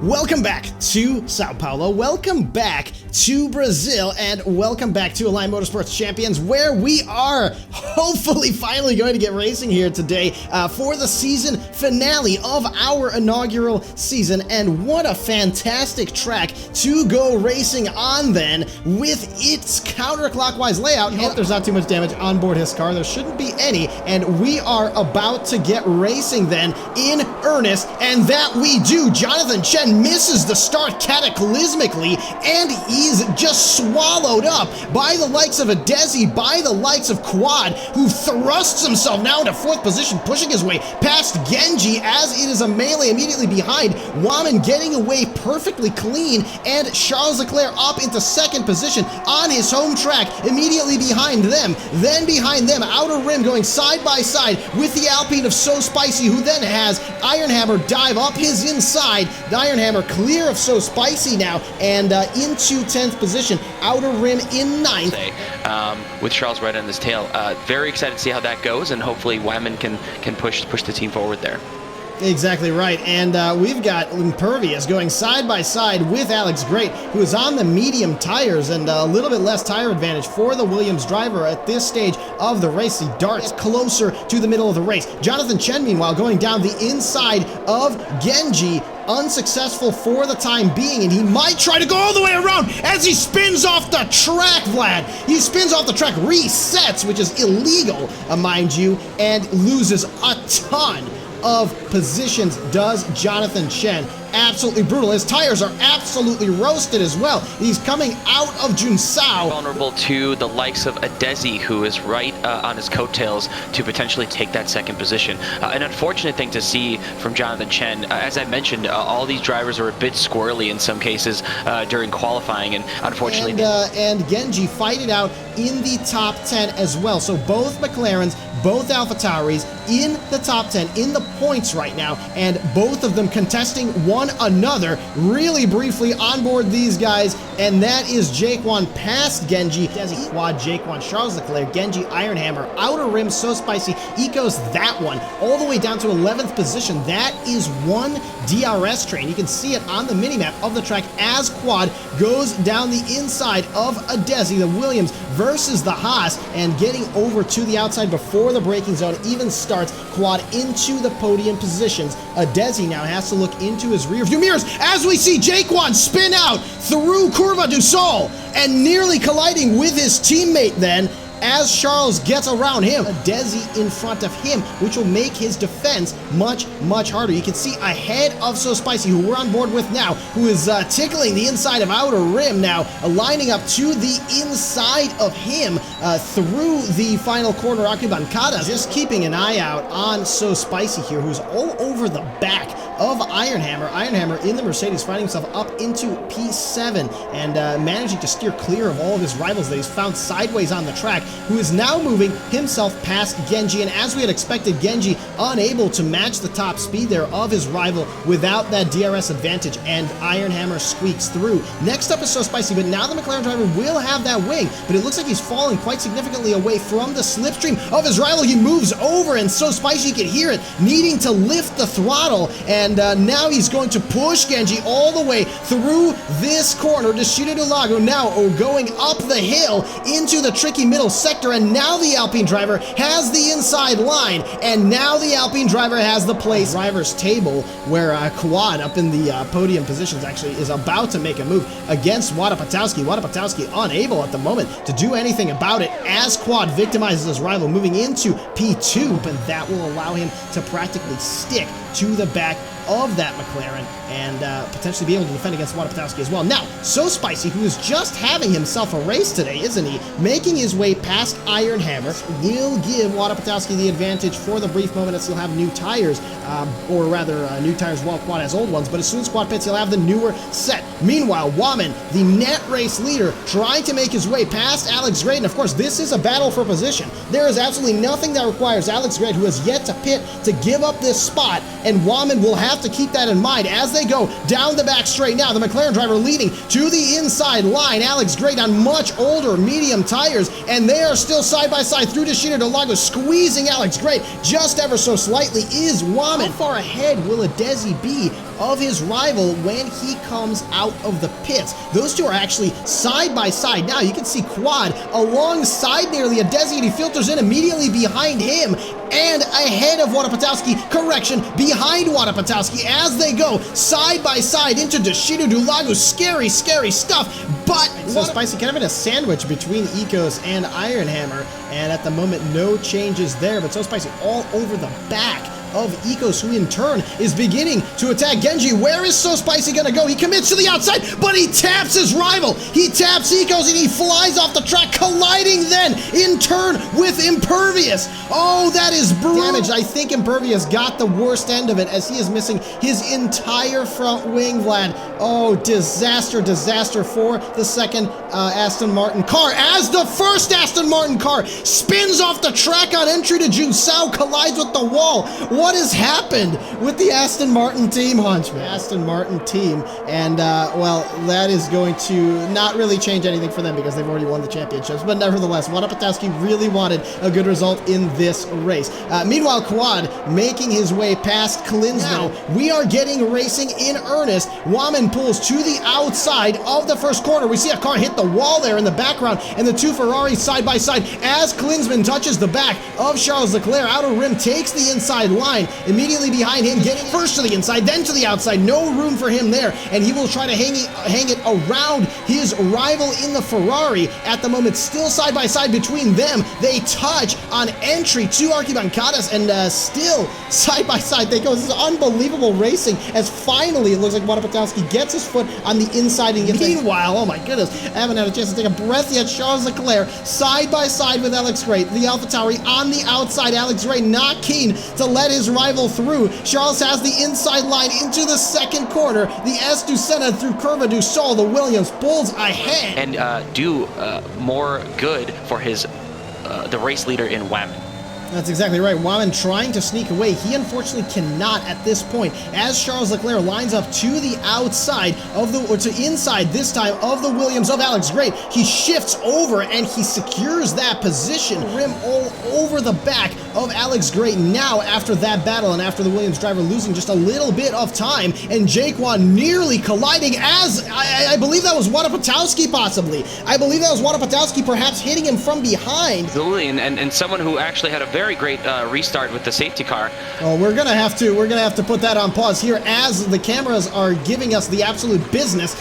Welcome back to Sao Paulo, welcome back to Brazil, and welcome back to Alliant Motorsports Champions, where we are hopefully finally going to get racing here today for the season finale of our inaugural season. And what a fantastic track to go racing on then, with its counterclockwise layout. And there's not too much damage on board his car, there shouldn't be any, and we are about to get racing then in earnest, and that we do. Jonathan Chen misses the start cataclysmically, and he's just swallowed up by the likes of Adesi, by the likes of Quad, who thrusts himself now into fourth position, pushing his way past Genji as it is a melee immediately behind. Waman getting away perfectly clean, and Charles Leclerc up into second position on his home track, immediately behind them. Then behind them, Outer Rim going side by side with the Alpine of So Spicy, who then has Iron Hammer dive up his inside. The Iron Hammer clear of So Spicy now, and into 10th position. Outer Rim in 9th. With Charles right on his tail. Very excited to see how that goes, and hopefully Wyman can push the team forward there. Exactly right, and we've got Impervious going side by side with Alex Great, who is on the medium tires, and a little bit less tire advantage for the Williams driver at this stage of the race. He darts closer to the middle of the race. Jonathan Chen, meanwhile, going down the inside of Genji, unsuccessful for the time being, and he might try to go all the way around as he spins off the track, Vlad. He spins off the track, resets, which is illegal, mind you, and loses a ton of positions, does Jonathan Chen. Absolutely brutal. His tires are absolutely roasted as well. He's coming out of Junsao. Vulnerable to the likes of Adesi, who is right on his coattails to potentially take that second position. An unfortunate thing to see from Jonathan Chen. As I mentioned, all these drivers are a bit squirrely in some cases during qualifying, and unfortunately... And Genji fight it out in the top 10 as well. So both McLarens, both Alpha Tauris in the top 10 in the points right now, and both of them contesting one another. Really briefly on board these guys, and that is Jaquan past Genji, Desi Quad, Jaquan, Charles Leclerc, Genji, Iron Hammer, Outer Rim, So Spicy, Ecos that one, all the way down to 11th position. That is one DRS train. You can see it on the minimap of the track as Quad goes down the inside of Adesi, the Williams versus the Haas, and getting over to the outside before the braking zone even starts. Quad into the podium positions. Adesi now has to look into his rear view mirrors as we see Jaquan spin out through Curva do Sol and nearly colliding with his teammate then, as Charles gets around him. Adesi in front of him, which will make his defense much, much harder. You can see ahead of So Spicy, who we're on board with now, who is tickling the inside of Outer Rim now, lining up to the inside of him through the final corner, Arquibancada. Just keeping an eye out on So Spicy here, who's all over the back of Iron Hammer. Iron Hammer in the Mercedes, finding himself up into P7 and managing to steer clear of all of his rivals that he's found sideways on the track, who is now moving himself past Genji. And as we had expected, Genji unable to match the top speed there of his rival without that DRS advantage, and Iron Hammer squeaks through. Next up is So Spicy, but now the McLaren driver will have that wing, but it looks like he's falling quite significantly away from the slipstream of his rival. He moves over, and So Spicy, you can hear it, needing to lift the throttle, and now he's going to push Genji all the way through this corner. Deshida do Lago now going up the hill into the tricky middle sector, and now the Alpine driver has the inside line, and now the Alpine driver has the place driver's table, where Quad up in the podium positions actually is about to make a move against Wada Patowski. Wada Patowski unable at the moment to do anything about it as Quad victimizes his rival, moving into P2, but that will allow him to practically stick to the back of that McLaren and potentially be able to defend against Wada Patowski as well. Now, So Spicy, who is just having himself a race today, isn't he? Making his way past Iron Hammer, will give Wada Patowski the advantage for the brief moment as he'll have new tires, or rather new tires while Quad has old ones, but as soon as Quad pits, he'll have the newer set. Meanwhile, Waman, the net race leader, trying to make his way past Alex Great, and of course, this is a battle for position. There is absolutely nothing that requires Alex Great, who has yet to pit, to give up this spot, and Waman will have to keep that in mind as they go down the back straight. Now, the McLaren driver leading to the inside line. Alex Great on much older medium tires, and they are still side by side through Deshida do Lago, squeezing Alex Great just ever so slightly is Waman. How far ahead will Adesi be of his rival when he comes out of the pits. Those two are actually side by side. Now you can see Quad alongside nearly a Desi, and he filters in immediately behind him and ahead of Watapatowski, correction, behind Watapatowski as they go side by side into Deshido du Lago. Scary, scary stuff, but so Spicy kind of in a sandwich between Ecos and Iron Hammer, and at the moment no changes there, but So Spicy all over the back of Ecos, who in turn is beginning to attack Genji. Where is So Spicy gonna go? He commits to the outside, but he taps his rival. He taps Ecos and he flies off the track, colliding then in turn with Impervious. Oh, that is brutal. Damage. I think Impervious got the worst end of it as he is missing his entire front wing, Vlad. Oh, disaster, disaster for the second Aston Martin car, as the first Aston Martin car spins off the track on entry to Junsao, collides with the wall. What has happened with the Aston Martin team, Hunchman? Aston Martin team, and well, that is going to not really change anything for them because they've already won the championships, but nevertheless, Watapatowski really wanted a good result in this race. Meanwhile, Quad making his way past Klinsmann. Now, we are getting racing in earnest. Waman pulls to the outside of the first corner. We see a car hit the wall there in the background, and the two Ferraris side by side as Klinsmann touches the back of Charles Leclerc. Outer rim takes the inside line. Immediately behind him, getting first to the inside, then to the outside. No room for him there, and he will try to hang it around his rival in the Ferrari. At the moment, still side by side between them. They touch on entry to Arquibancadas, and still side by side they go. This is unbelievable racing, as finally it looks like Watapatowski gets his foot on the inside and gets. Meanwhile, oh my goodness, I haven't had a chance to take a breath yet. Charles Leclerc side by side with Alex Gray, the Alpha Tauri on the outside. Alex Gray not keen to let his rival through. Charles has the inside line into the second corner. The S du Senna through Curva du Sol. The Williams pulls ahead and do more good for his the race leader in Waman. That's exactly right. Waman trying to sneak away. He unfortunately cannot at this point, as Charles Leclerc lines up to the outside of the, or to inside this time, of the Williams of Alex Gray. He shifts over and he secures that position. Rim all over the back of Alex Gray now after that battle and after the Williams driver losing just a little bit of time, and Jaquan nearly colliding, as I believe that was Watapatowski possibly. I believe that was Watapatowski perhaps hitting him from behind. Absolutely, and someone who actually had a very great restart with the safety car. Oh, we're gonna have to put that on pause here as the cameras are giving us the absolute business.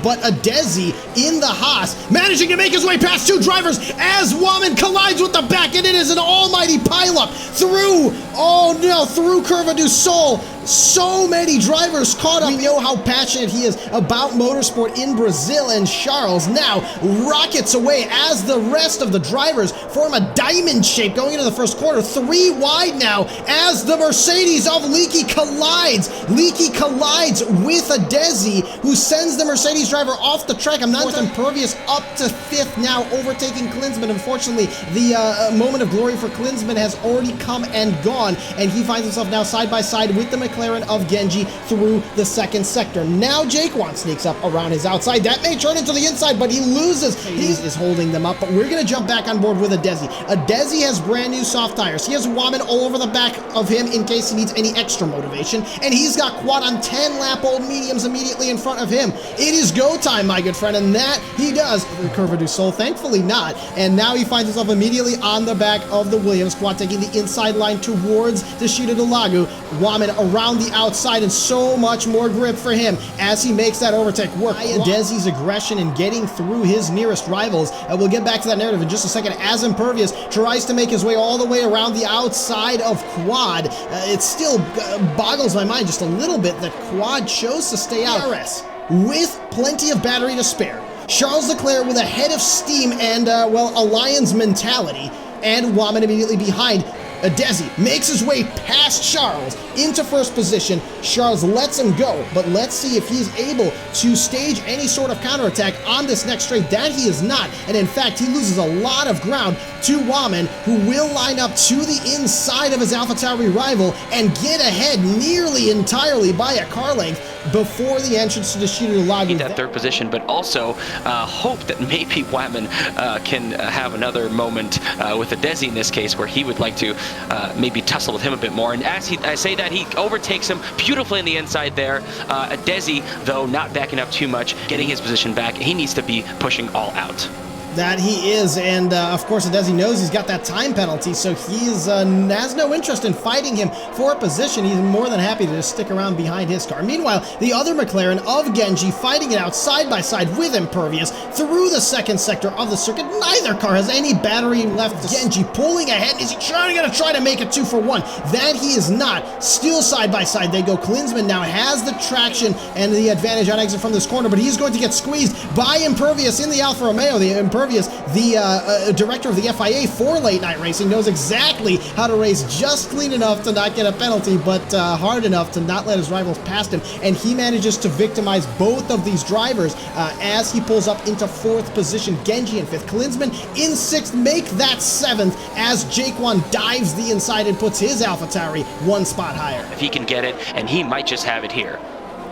But a Desi in the Haas managing to make his way past two drivers as Waman collides with the back, and it is an almighty pileup through, oh no, through Curva du Sol. So many drivers caught up. We know how passionate he is about motorsport in Brazil, and Charles now rockets away as the rest of the drivers form a diamond shape going into the first quarter. 3 wide now as the Mercedes of Leakey collides. Leakey collides with a Desi who sends the Mercedes driver off the track. I'm not Impervious up to 5th now, overtaking Klinsmann. Unfortunately, the moment of glory for Klinsmann has already come and gone, and he finds himself now side by side with the McLaren of Genji through the second sector. Now Jaquan sneaks up around his outside. That may turn into the inside, but he loses. He is holding them up, but we're going to jump back on board with a Desi. A Desi has brand new soft tires. He has Waman all over the back of him in case he needs any extra motivation, and he's got Quad on 10 lap old mediums immediately in front of him. It is go time, my good friend, and that he does. Curva du Sol, thankfully not, and now he finds himself immediately on the back of the Williams. Quad taking the inside line towards Deshido du Lago. Waman around the outside, and so much more grip for him as he makes that overtake work. Desi's aggression in getting through his nearest rivals. We'll get back to that narrative in just a second as Impervious tries to make his way all the way around the outside of Quad. It still boggles my mind just a little bit that Quad chose to stay out with plenty of battery to spare. Charles Leclerc with a head of steam and, well, a Lion's mentality, and Waman immediately behind. Desi makes his way past Charles into first position. Charles lets him go, but let's see if he's able to stage any sort of counterattack on this next straight. That he is not, and in fact, he loses a lot of ground to Waman, who will line up to the inside of his Alpha Tauri rival and get ahead nearly entirely by a car length before the entrance to the Deshido du Lago. That third position, but also hope that maybe Waman can have another moment with a Desi in this case, where he would like to maybe tussle with him a bit more. And as I say that, he overtakes him beautifully in the inside there. Desi, though, not backing up too much, getting his position back. He needs to be pushing all out. That he is, and of course Adesi knows he's got that time penalty, so he has no interest in fighting him for a position. He's more than happy to just stick around behind his car. Meanwhile, the other McLaren of Genji fighting it out side by side with Impervious through the second sector of the circuit. Neither car has any battery left. Genji pulling ahead. Is he going to try to make it 2 for 1? That he is not. Still side by side they go. Klinsmann now has the traction and the advantage on exit from this corner, but he's going to get squeezed by Impervious in the Alfa Romeo. The director of the FIA for late night racing, knows exactly how to race just clean enough to not get a penalty, but hard enough to not let his rivals past him, and he manages to victimize both of these drivers as he pulls up into 4th position. Genji in 5th, Klinsmann in 6th, make that 7th as Jaquan dives the inside and puts his Alpha Tauri 1 spot higher. If he can get it, and he might just have it here.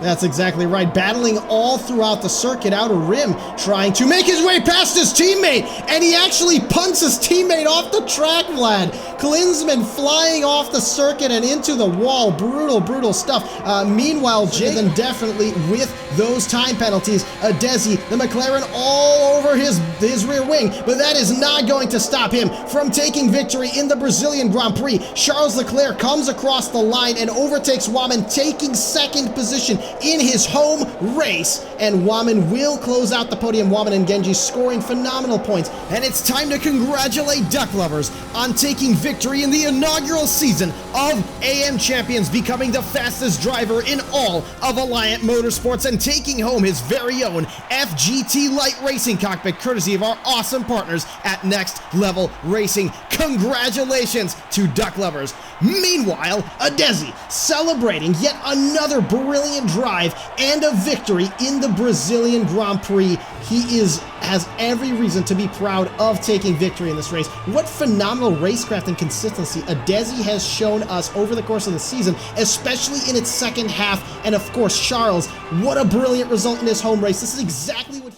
That's exactly right. Battling all throughout the circuit, outer rim, trying to make his way past his teammate, and he actually punts his teammate off the track, Vlad. Klinsmann flying off the circuit and into the wall. Brutal, brutal stuff. Meanwhile, Jaden definitely with those time penalties. Desi, the McLaren all over his rear wing, but that is not going to stop him from taking victory in the Brazilian Grand Prix. Charles Leclerc comes across the line and overtakes Waman, taking 2nd position in his home race, and Waman will close out the podium. Waman and Genji scoring phenomenal points, and it's time to congratulate Duck Lovers on taking victory in the inaugural season of AM Champions, becoming the fastest driver in all of Alliant Motorsports and taking home his very own FGT Light Racing cockpit, courtesy of our awesome partners at Next Level Racing. Congratulations to Duck Lovers. Meanwhile, Adesi celebrating yet another brilliant drive and a victory in the Brazilian Grand Prix. He has every reason to be proud of taking victory in this race. What phenomenal racecraft and consistency Adesi has shown us over the course of the season, especially in its second half. And of course, Charles, what a brilliant result in his home race. This is exactly what